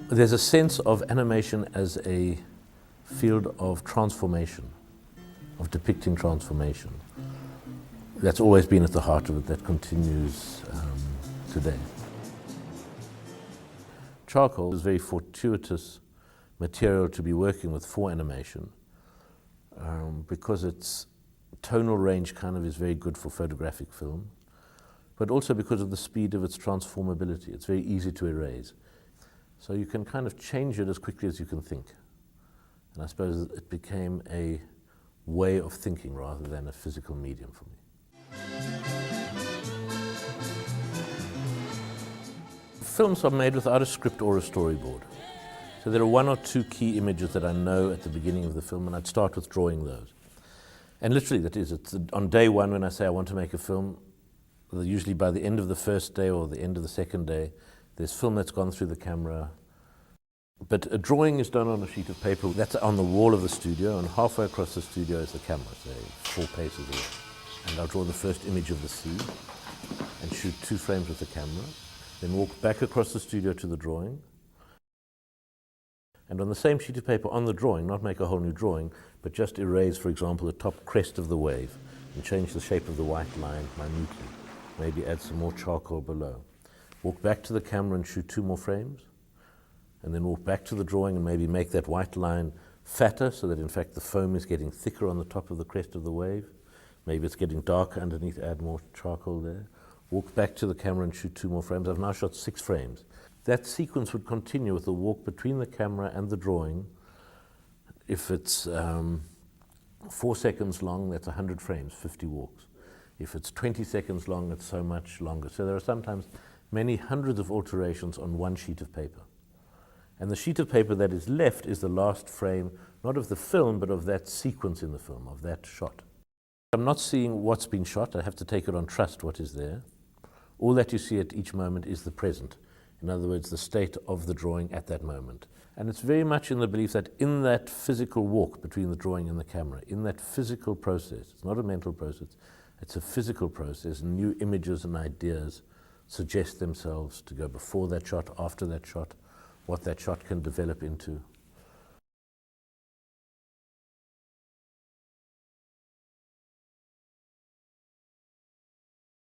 There's a sense of animation as a field of transformation, of depicting transformation. That's always been at the heart of it, that continues today. Charcoal is very fortuitous material to be working with for animation because its tonal range kind of is very good for photographic film, but also because of the speed of its transformability. It's very easy to erase. So you can kind of change it as quickly as you can think. And I suppose it became a way of thinking rather than a physical medium for me. Films are made without a script or a storyboard. So there are one or two key images that I know at the beginning of the film, and I'd start with drawing those. And literally, it's on day one when I say I want to make a film, usually by the end of the first day or the end of the second day, there's film that's gone through the camera. But a drawing is done on a sheet of paper that's on the wall of the studio, and halfway across the studio is the camera, say 4 paces away. And I'll draw the first image of the sea and shoot 2 frames with the camera, then walk back across the studio to the drawing, and on the same sheet of paper on the drawing, not make a whole new drawing, but just erase, for example, the top crest of the wave and change the shape of the white line minutely. Maybe add some more charcoal below. Walk back to the camera and shoot 2 more frames, and then walk back to the drawing and maybe make that white line fatter so that in fact the foam is getting thicker on the top of the crest of the wave. Maybe it's getting darker underneath, add more charcoal there. Walk back to the camera and shoot 2 more frames. I've now shot 6 frames. That sequence would continue with the walk between the camera and the drawing. If it's 4 seconds long, that's 100 frames, 50 walks. If it's 20 seconds long, it's so much longer. So there are sometimes many hundreds of alterations on one sheet of paper. And the sheet of paper that is left is the last frame, not of the film, but of that sequence in the film, of that shot. I'm not seeing what's been shot. I have to take it on trust, what is there. All that you see at each moment is the present. In other words, the state of the drawing at that moment. And it's very much in the belief that in that physical walk between the drawing and the camera, in that physical process, it's not a mental process, it's a physical process, new images and ideas suggest themselves to go before that shot, after that shot, what that shot can develop into.